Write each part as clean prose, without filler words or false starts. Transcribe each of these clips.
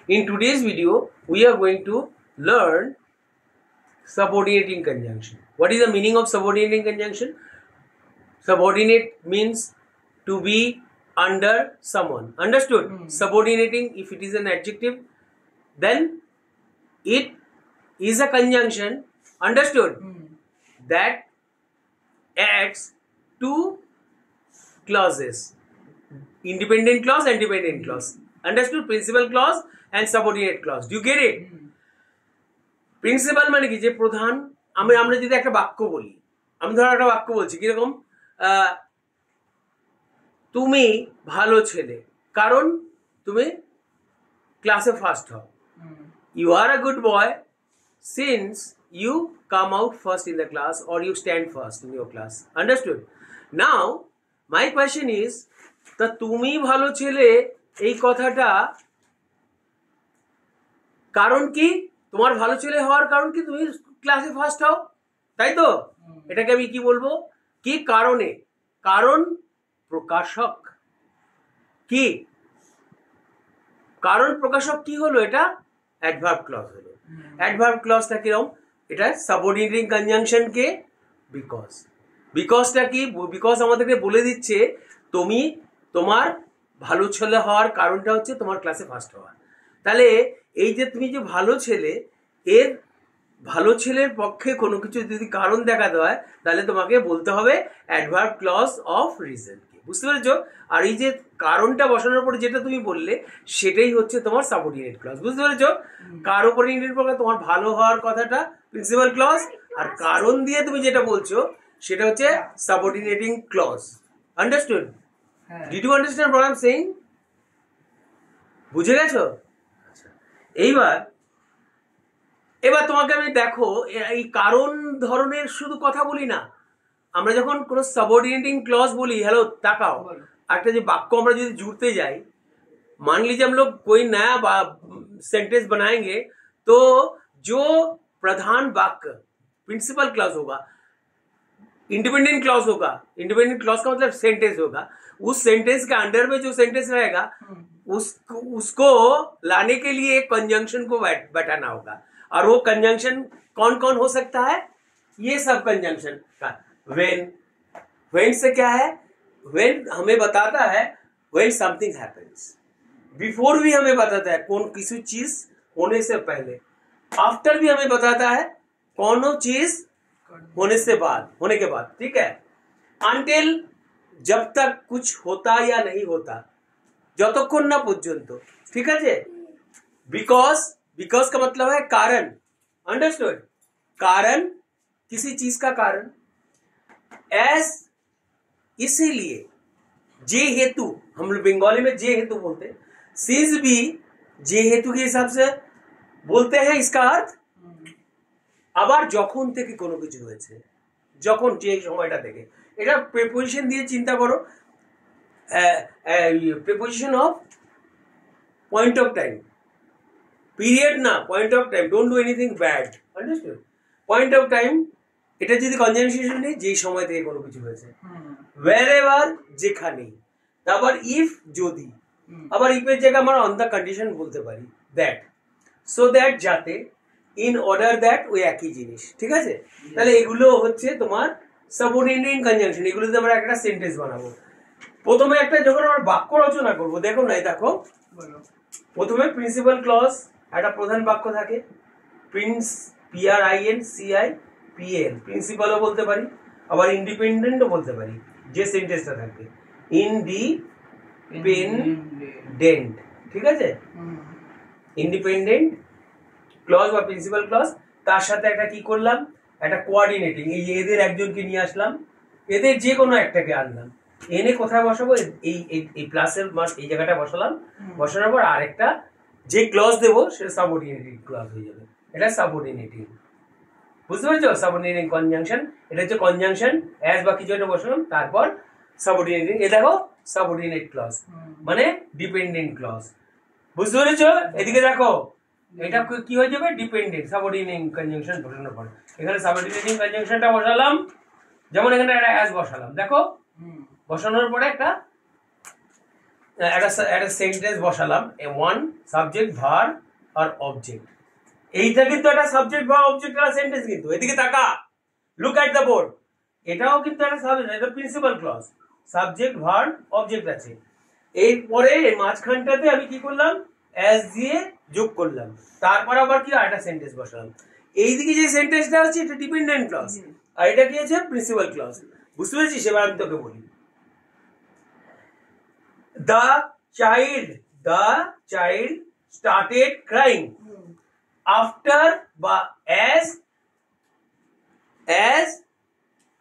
In today's video, we are going to learn subordinating conjunction. What is the meaning of subordinating conjunction? Subordinate means to be under someone. Understood? Subordinating, if it is an adjective, then it is a conjunction. Understood? That adds two clauses. Independent clause and dependent clause. Understood? Principal clause and subordinate clause. Do you get it? Principal মানে কি, যে প্রধান। আমরা যদি একটা বাক্য বলি, আমি ধরো একটা বাক্য বলছি কিরকম, তুমি ভালো ছেলে কারণ তুমি ক্লাসে ফার্স্ট হও। You are a good boy since you come out first in the class or you stand first in your class. Understood? Now my question is, তা তুমি ভালো ছেলে এই কথাটা কারণ কি? তোমার ভালো ছেলে হওয়ার কারণ কি? তুমি ক্লাসে ফার্স্ট হও, তাই তো? এটাকে আমি কি বলবো? কি কারণে? কারণ প্রকাশক। কি কারণ প্রকাশক কি হলো? এটা অ্যাডভার্ব ক্লজ হলো। অ্যাডভার্ব ক্লজটা কিরকম? এটা সাবঅর্ডিনেটিং কনজাংশন কে বিকজ। বিকজটা কি? বিকজ আমাদেরকে বলে দিচ্ছে তুমি তোমার ভালো ছেলে হওয়ার কারণটা হচ্ছে তোমার ক্লাসে ফার্স্ট হওয়া। তাহলে এই যে তুমি যে ভালো ছেলে, এর ভালো ছেলের পক্ষে কোনো কিছু যদি কারণ দেখাতে হয় তাহলে তোমাকে বলতে হবে অ্যাডভার্ব ক্লজ অফ রিজন। বুঝতে পেরেছো? আর এই যে কারণটা বসানোর পরে যেটা তুমি বললে সেটাই হচ্ছে তোমার সাবঅর্ডিনেট ক্লজ। বুঝতে পেরেছো? কার উপরে ইন্ডিপেন্ডেন্ট করে? তোমার ভালো হওয়ার কথাটা প্রিন্সিপাল ক্লজ, আর কারণ দিয়ে তুমি যেটা বলছো সেটা হচ্ছে subordinating clause. Understood? Did you understand what I am saying? বুঝে গেছো? এবার তোমাকে আমি দেখো, এই কারণ ধরনের শুধু কথা বলি না, আমরা যখন কোনো সাবঅর্ডিনেটিং ক্লজ বলি, হ্যালো তাকাও, একটা যে বাক্য আমরা যদি जुड़ते যাই, मान लीजिए हम लोग कोई नया सेंटेंस बनाएंगे तो जो प्रधान वाक्य प्रिंसिपल क्लॉज होगा, इंडिपेंडेंट क्लॉज होगा, इंडिपेंडेंट क्लॉज का मतलब सेंटेंस होगा, उस सेंटेंस के अंडर में जो सेंटेंस रहेगा उसको लाने के लिए एक कंजंक्शन को बैठाना होगा। और वो कंजंक्शन कौन कौन हो सकता है? ये सब कंजंक्शन का when से क्या है? when हमें बताता है when something happens, before भी हमें बताता है कौन किसी चीज होने से पहले, आफ्टर भी हमें बताता है कौन चीज होने से बाद, होने के बाद। ठीक है? until जब तक कुछ होता या नहीं होता, যতক্ষণ না পর্যন্ত। ঠিক আছে? বিকজ, बिकॉज का मतलब है कारण। अंडरस्टूड? कारण, किसी चीज का कारण। एस, इसीलिए, जे हेतु, हम लोग बंगाली में जे हेतु बोलते हैं, सिंस भी जे हेतु के हिसाब से बोलते हैं। इसका अर्थ আবার যখন থেকে কোনো কিছু হয়েছে, যখন যে সময়টা থেকে, এটা প্রিপোজিশন দিয়ে চিন্তা করো। Preposition of point of time, period না, point of time. Don't do anything bad. Understood? Point of time, এটা যদি কনজাংশন নেই, যেই সময় থেকে কোনো কিছু হয়েছে। wherever, যেখানে। তারপর ইফ, যদি। আবার ইফের জায়গায় আমরা অন দ্য কন্ডিশন বলতে পারি, দ্যাট, সো দ্যাট, যাতে, ইন অর্ডার দ্যাট, ওই একই জিনিস। ঠিক আছে? তাহলে এগুলো হচ্ছে তোমার সাবঅর্ডিনেটিং কনজাংশন। এগুলো দিয়ে আমরা একটা সেন্টেন্স বানাবো। প্রথমে একটা যখন আমরা বাক্য রচনা করবো, দেখো না, দেখো প্রথমে প্রিন্সিপাল ক্লজ, একটা প্রধান বাক্য থাকে, প্রিন্স, PRINCIPL, প্রিন্সিপালও বলতে পারি, আবার ইন্ডিপেন্ডেন্টও বলতে পারি, যে সেন্টেন্সটা থাকবে ইন্ডিপেন্ডেন্ট। ঠিক আছে? ইন্ডিপেন্ডেন্ট ক্লজ বা প্রিন্সিপাল ক্লজ, তার সাথে একটা কি করলাম, একটা কোঅর্ডিনেটিং, এই এদের একজনকে নিয়ে আসলাম, এদের যে কোনো একটাকে আনলাম, এনে কোথায় বসাবো? এই প্লাসের এই জায়গাটা বসালাম। বসানোর পর আরেকটা যে ক্লজ দেবো সেটা সাবঅর্ডিনেটিং ক্লজ হয়ে যাবে। এটা সাবঅর্ডিনেটিং। বুঝতে পেরেছো? সাবঅর্ডিনেটিং কনজাংশন, এটা হচ্ছে কনজাংশন। অ্যাজ বা কিছু একটা বসালাম, তারপর সাবঅর্ডিনেটিং। এ দেখো সাবঅর্ডিনেট ক্লজ মানে ডিপেন্ডেন্ট ক্লজ। বুঝতে পেরেছো? এদিকে দেখো, এটা কি হয়ে যাবে? ডিপেন্ডেন্ট। সাবঅর্ডিনেটিং কনজাংশন বসানোর পর এখানে সাবঅর্ডিনেটিং কনজাংশনটা বসালাম, যেমন এখানে একটা অ্যাজ বসালাম। দেখো, বসানোর পরে একটা একটা সেন্টেন্স বসালাম, ওয়ান সাবজেক্ট ভার আর অবজেক্ট। এইটা কিন্তু একটা সাবজেক্ট ভার অবজেক্ট আর সেন্টেন্স, কিন্তু এদিকে তাকা, লুক অ্যাট দ্য বোর্ড। এটাও কিন্তু একটা সাবজেক্ট, এটা principal clause, subject verb object আছে। এরপরে মাঝখানটাতে আমি কি করলাম, অ্যাজ দিয়ে যোগ করলাম, তারপর আবার কি একটা সেন্টেন্স বসালাম। এইদিকে যে সেন্টেন্সটা আছে এটা ডিপেন্ডেন্ট ক্লজ, আর এটা কি আছে প্রিন্সিপাল ক্লজ। বুঝতে পেরেছিস? এবার আমি তোকে বলি, the child started crying after as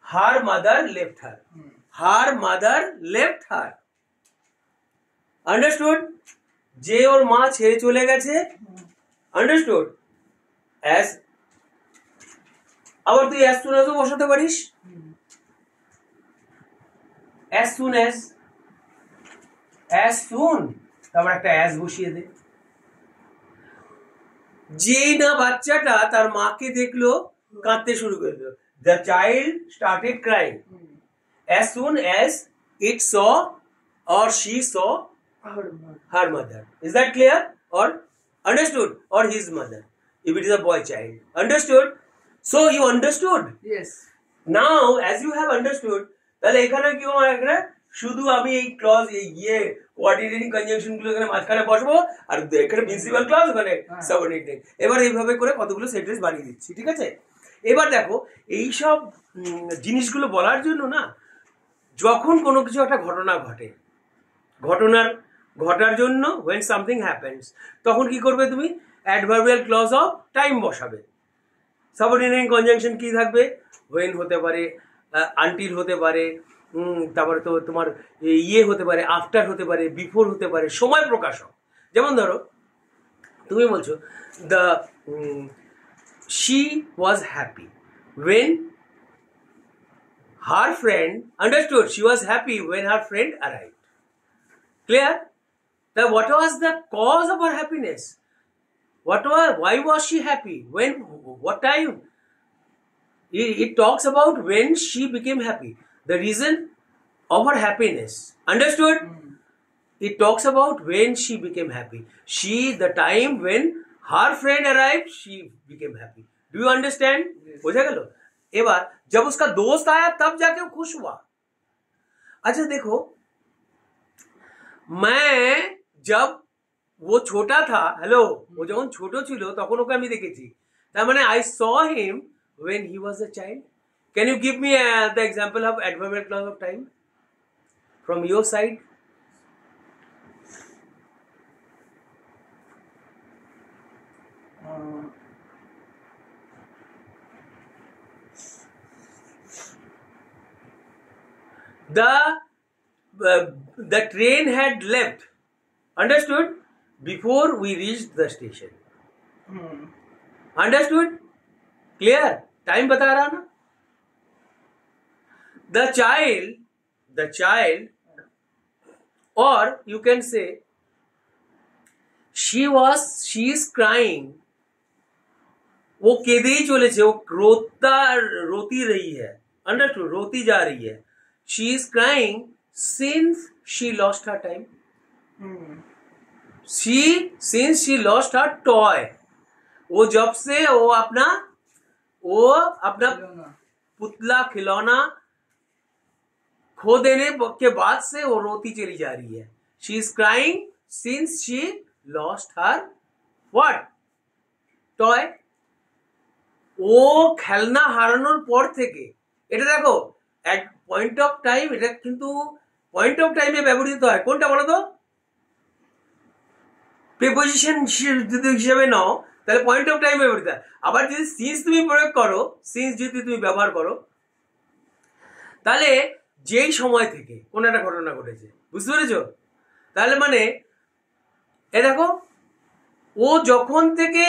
her mother left her. Her mother left her. Understood? যে ওর মা ছেড়ে চলে গেছে। Understood? as, আবার তুই as soon as ও বসাতে পারিস, as soon as তারপর একটা অ্যাজ বসিয়ে দে। যেই না বাচ্চাটা তার মাকে দেখলো কাঁদতে শুরু করে দিল, the child started crying as soon as it saw or she saw her mother. Is that clear? Or understood? Or his mother if it is a boy child. Understood? So you understood? Yes. Now as you have understood, তাহলে এখানে কি হবে, এখানে শুধু আমি এই clause এই coordinating conjunction গুলো এখানে মাঝখানে বসবো, আর এখানে প্রিন্সিপাল ক্লজ, ওখানে সাবঅর্ডিনেটিং। এবার এইভাবে করে কতগুলো সেন্টেন্স বানিয়ে দিচ্ছি, ঠিক আছে? এবার দেখো, এই সব জিনিসগুলো বলার জন্য না, যখন কোনো কিছু একটা ঘটনা ঘটে, ঘটার জন্য when something happens, তখন কি করবে তুমি, অ্যাডভার্বিয়াল ক্লজ অফ টাইম বসাবে। সাবঅর্ডিনেটিং কনজাংশন কি থাকবে, when হতে পারে, আনটিল হতে পারে, তারপরে তো তোমার হতে পারে, আফটার হতে পারে, বিফোর হতে পারে, সময় প্রকাশক। যেমন ধরো তুমি বলছো the she was happy when her friend, understood, she was happy when her friend arrived. Clear? That what was the cause of her happiness? Why was she happy? When, what time? It talks about when she became happy, the reason of her happiness. Understood? It talks about when she became happy. The time when her friend arrived, she became happy. Do you understand? बुझा गया? एबार जब उसका दोस्त आया तब जाके वो खुश हुआ। अच्छा देखो, मैं जब वो छोटा था, हेलो, वो যখন ছোট ছিল তখন ওকে আমি দেখেছি, তার মানে I saw him when he was a child. Can you give me the example of adverbial clause of time from your side? The train had left, understood, before we reached the station. Understood? Clear? Time बता रहा ना? The child, or you can say she is crying. वो केदे ही चले छे, वो रोती रही है। Understood? रोती जा रही है। She is crying since she lost her time. Since she lost her toy. वो जब से वो अपना पुतला खिलौना खो देने के बाद से वो रोती चली जा रही है। She is crying since she lost her what? Toy. ও খেলনা হারানোর পর থেকে, এটা দেখো এক পয়েন্ট অফ টাইম, এটা কিন্তু পয়েন্ট অফ টাইমে ব্যবহৃত হয়। কোনটা বলো তো? প্রিপোজিশন যদি হিসেবে নাও তাহলে পয়েন্ট অফ টাইমে ব্যবহৃত হয়। আবার যদি সিন্স তুমি প্রয়োগ করো, সিন্স যদি তুমি ব্যবহার করো, তাহলে যেই সময় থেকে কোন একটা ঘটনা ঘটেছে, বুঝতে পেরেছো? তাহলে মানে এ দেখো, ও যখন থেকে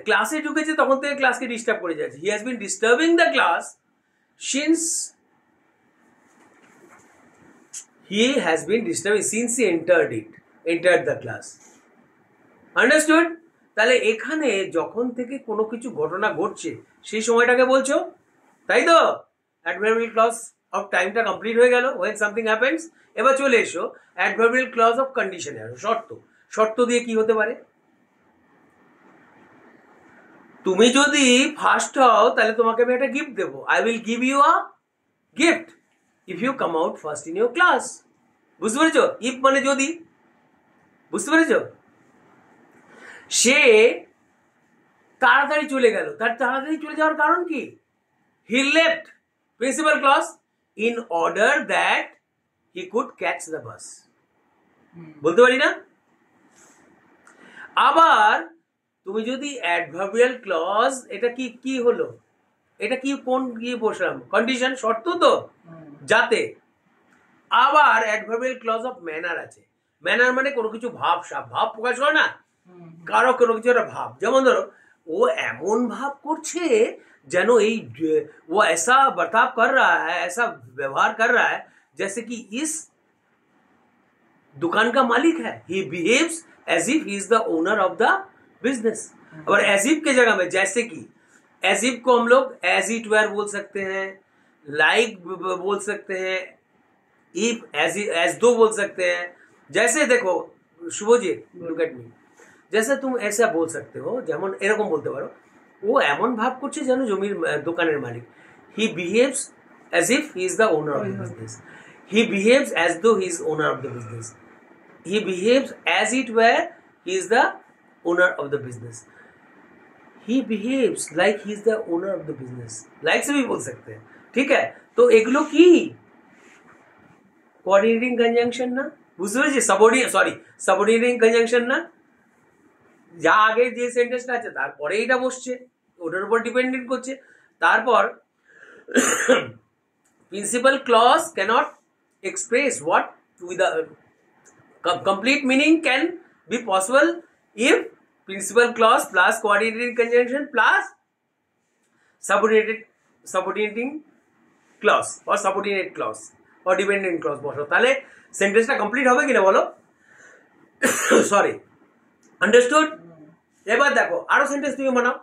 ক্লাসে ঢুকেছে তখন থেকে ক্লাসকে ডিস্টার্ব করে যাচ্ছে। He has been disturbing the class since he entered the class. Understood? তাহলে এখানে যখন থেকে কোনো কিছু ঘটনা ঘটছে সেই সময়টাকে বলছো, তাই তো? অ্যাডভার্বিয়াল ক্লজ অফ টাইমটা কমপ্লিট হয়ে গেল, when something happens। এবার চলে এসো অ্যাডভার্বিয়াল ক্লজ অফ কন্ডিশনে, শর্ত। শর্ত দিয়ে কি হতে পারে? তুমি যদি ফার্স্ট হও তাহলে তোমাকে আমি একটা গিফট দেবো, I will give you a gift if you come out first in your class. বুঝতে পেরেছো? ইফ মানে যদি, বুঝতে পেরেছো? সে তাড়াতাড়ি চলে গেল, তার তাড়াতাড়ি চলে যাওয়ার কারণ কি? He left principal clause in order that he could catch the bus. বলতে পারি না? আবার তুমি যদি অ্যাডভার্বিয়াল ক্লজ, এটা কি কি হলো, এটা কি কোন গিয়ে বসলাম, কন্ডিশন, শর্ত তো, যাতে। আবার অ্যাডভার্বিয়াল ক্লজ অফ ম্যানার আছে। ম্যানার মানে কোনো কিছু ভাব ভাব প্রকাশ করে না, কারো কোনো কিছু একটা ভাব। যেমন ধরো ও এমন ভাব করছে যেন এই वो ऐसा बर्ताव कर रहा है, ऐसा व्यवहार कर रहा है जैसे कि इस दुकान का मालिक है। He behaves as if he is the owner of the business. और एज इफ के जगह में जैसे कि, एज इफ को हम लोग एज इट वेयर बोल सकते हैं, लाइक बोल सकते हैं, इफ एज दो बोल सकते हैं। जैसे देखो শুভজিৎ, লুক এট মি, जैसे तुम ऐसा बोल सकते हो, যেমন এরকম বলতে পারো, ও এমন ভাব করছে যেন জমির দোকানের মালিক। He behaves as if he is the owner of the business. He behaves as though he is owner of the business. He behaves as it were he is the owner of the business. He behaves like he is the owner of the business. Like से भी बोल सकते हैं, ठीक है? तो এগুলো কি কোঅর্ডিনেটিং কনজাংশন না? বুঝতে পেরেছি? সাবঅর্ডিনেটিং কনজাংশন না? যা আগে যে সেন্টেন্সটা আছে তারপরে এটা বসছে, ওটার উপর ডিপেন্ডেন্ট করছে। তারপর principal clause cannot express what with complete meaning can be possible if principal clause plus coordinating conjunction plus subordinating clause or subordinate clause or dependent clause বসো, তাহলে সেন্টেন্সটা কমপ্লিট হবে কিনা বলো? Sorry, understood? এবার দেখো আরো সেন্টেন্স তুমি বানাও।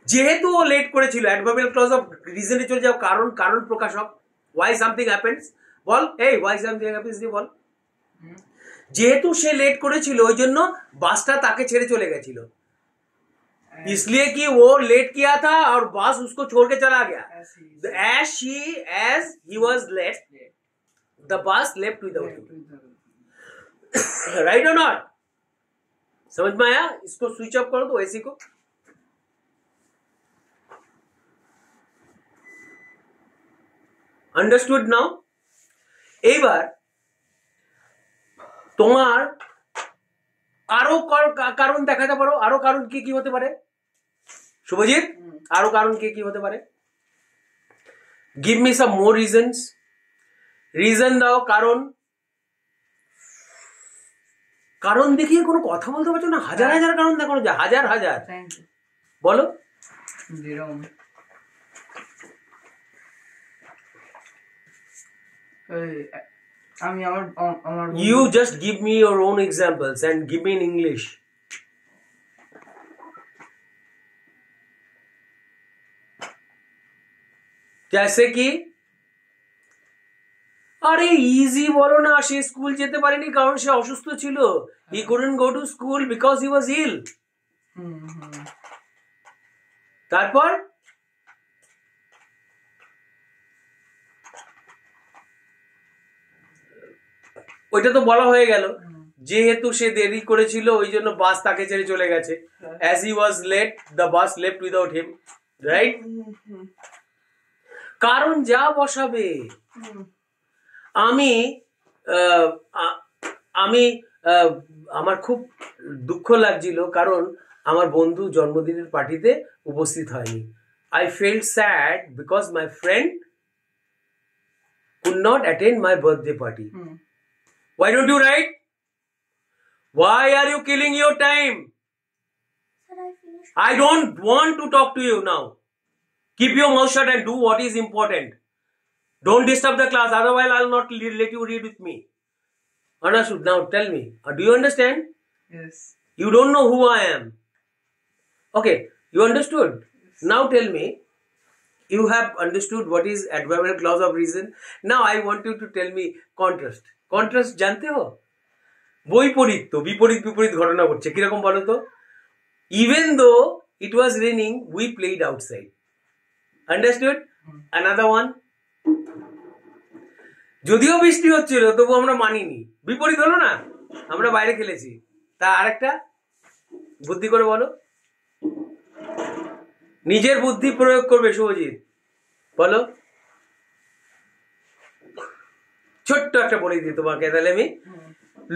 যেহেতু ও লেট করেছিল, অ্যাডভার্বিয়াল ক্লজ অফ রিজনে চলে যাও, কারণ, কারণ প্রকাশক, why something happens, বল এই why something happens দিয়ে বল। যেহেতু সে লেট করেছিল ওই জন্য বাসটা তাকে ছেড়ে চলে গেছিল, इसलिए कि वो लेट किया था और बस उसको छोड़ के चला गया। as he was late, the bus left without him। Right और नॉट? समझ में आया? इसको स्विच ऑफ करो तो ऐसी को। Understood now? এইবার তোমার আরো কারণ দেখাতে পারো। আরো কারণ কি কি হতে পারে শুভজিৎ? আরো কারণ কি কি হতে পারে? গিভ মি সাম মোর রিজনস। রিজন দাও, কারণ। কারণ দেখিয়ে কোনো কথা বলতে পারছো না? হাজার হাজার কারণ দেখানো যায়, হাজার হাজার। বলো। You just give me your own examples and give me in English. जैसे कि আরে ইজি বলো না, সে স্কুল যেতে পারেনি কারণ সে অসুস্থ ছিল। He couldn't go to school because he was ill. তারপর ওইটা তো বলা হয়ে গেল, যেহেতু সে দেরি করেছিল ওই জন্য বাস তাকে ছেড়ে চলে গেছে। As he was late, the bus left without him. Right? কারণ যা বসাবে। আমি আমার খুব দুঃখ লাগছিল কারণ আমার বন্ধু জন্মদিনের পার্টিতে উপস্থিত হয়নি। I felt sad because my friend could not attend my birthday party. Why don't you write? Why are you killing your time? I don't want to talk to you now. Keep your mouth shut and do what is important. Don't disturb the class, otherwise I'll not let you read with me. Understood? Now tell me, do you understand? Yes. You don't know who I am. Okay, you understood? Yes. Now tell me, you have understood what is adverbial clause of reason. Now I want you to tell me contrast. Contrast জানতে हो? বৈপরীত্য, বিপরীত বিপরীত ঘটনা ঘটছে, কিরকম বলো তো? Even though it was raining, we played outside. Understood? Another one. যদিও বৃষ্টি হচ্ছিল তবু আমরা মানিনি, বিপরীত হলো না, আমরা বাইরে খেলেছি। তা আরেকটা বুদ্ধি করে বলো, নিজের বুদ্ধি প্রয়োগ করবে শুভজিৎ, বলো। ছোট্ট একটা বলে দিই তোমাকে, তাহলে আমি,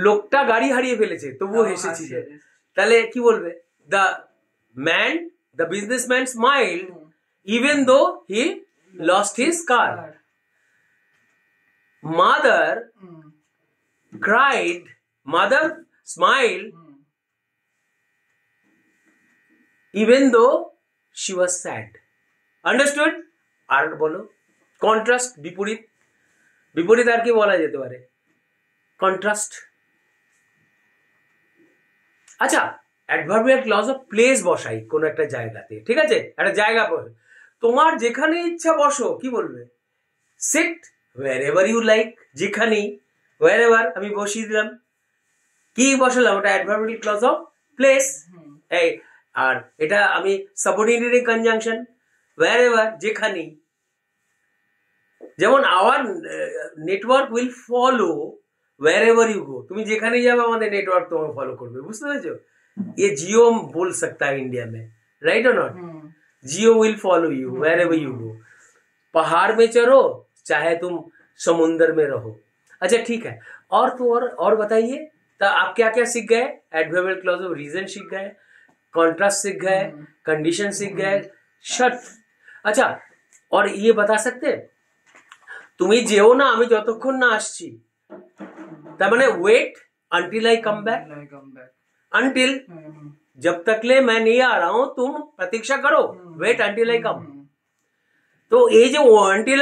লোকটা গাড়ি হারিয়ে ফেলেছে তবুও হেসেছি, তাহলে কি বলবে? The man, the businessman স্মাইলড even though he lost his car. Mother cried, mother smiled even though she was sad. Understood? আর বলো কন্ট্রাস্ট, বিপরীত। বিপরীত আর কি বলা যেতে পারে? কন্ট্রাস্ট। আচ্ছা, অ্যাডভার্বিয়াল ক্লজ অফ প্লেস বসাই কোন একটা জায়গাতে, ঠিক আছে? একটা জায়গা বসে, তোমার যেখানে ইচ্ছা বসো, কি বলবে? সিট wherever you like, যেখানেই, wherever আমি বসিয়ে দিলাম, কি বসালাম? ওটা অ্যাডভার্বিয়াল ক্লজ অফ প্লেস। এই আর এটা আমি সাবঅর্ডিনেট কনজাংশন, wherever, যেখানেই। যেমন our network will follow wherever you go, তুমি যেখানেই যাবে আমাদের নেটওয়ার্ক তোমাকে ফলো করবে, বুঝতে পেরেছো? ये जियो बोल सकता है इंडिया में, राइट और not? Jio will follow you wherever you go. पहाड़ में चढ़ो चाहे तुम समुंदर में रहो। अच्छा ठीक है, और तो और बताइए, तो आप क्या क्या सीख गए? एडवर्बियल क्लॉज ऑफ रीजन सीख गए, कॉन्ट्रास्ट सीख गए, कंडीशन सीख गए, शर्त। अच्छा, और ये बता सकते তুমি যেও না আমি যতক্ষণ না আসছি, তার মানে ওয়েট আনটিল आई कम बैक, अनटिल जब तक ले मैं नहीं आ रहा हूं तुम प्रतीक्षा करो, वेट अनटिल आई कम। तो ये जो अनटिल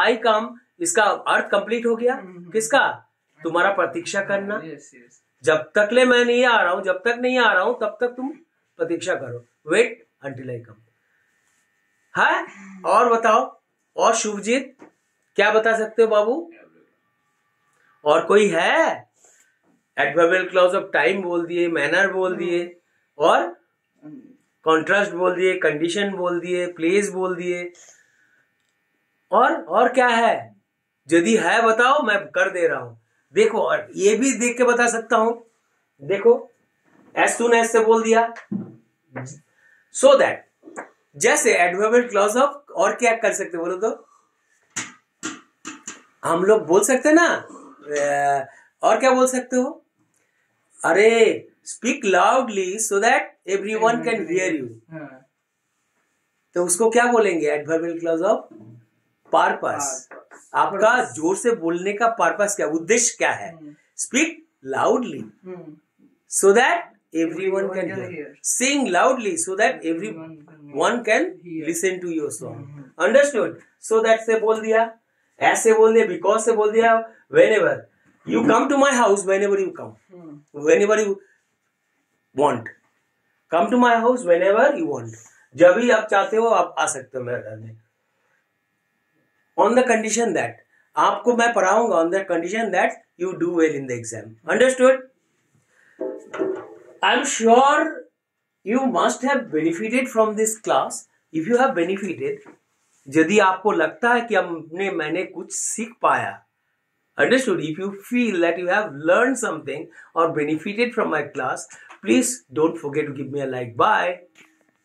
आई कम इसका अर्थ कंप्लीट हो गया, किसका? तुम्हारा प्रतीक्षा करना। जब तक ले मैं नहीं आ रहा हूं, जब तक नहीं आ रहा हूं तब तक तुम प्रतीक्षा करो, वेट अनटिल आई कम। है? और बताओ, और शुभजीत क्या बता सकते हो बाबू? और कोई है? एडवर्बियल क्लॉज ऑफ टाइम बोल दिए, मैनर बोल दिए, और कॉन्ट्रास्ट बोल दिए, कंडीशन बोल दिए, प्लेस बोल दिए, और क्या है? यदि है बताओ, मैं कर दे रहा हूं। देखो, और ये भी देख के बता सकता हूं, देखो एज सून एज से बोल दिया, सो दैट, जैसे एडवर्बियल क्लॉज ऑफ, और क्या कर सकते बोलो तो? हम लोग बोल सकते ना, और क्या बोल सकते हो? अरे speak loudly so that everyone can hear you, तो उसको क्या बोलेंगे? Adverbial clause of purpose. आपका जोर से बोलने का पर्पस क्या, उद्देश्य क्या है? Speak loudly so that everyone can hear. Sing loudly so that everyone can listen to your song. Understood? So that से बोल दिया, ऐसे बोल दिया, because से बोल दिया, whenever you come to my house, whenever you come, whenever you want, come to my house whenever you want. जब भी आप चाहते हो आप आ सकते हो मेरे घर में, on the condition that, आपको मैं पढ़ाऊंगा on the condition that you do well in the exam. Understood? I'm sure you must have benefited from this class. If you have benefited, यदि आपको लगता है कि मैंने कुछ सीख पाया, understood, if you feel that you have learned something or benefited from my class, please don't forget to give me a like. Bye.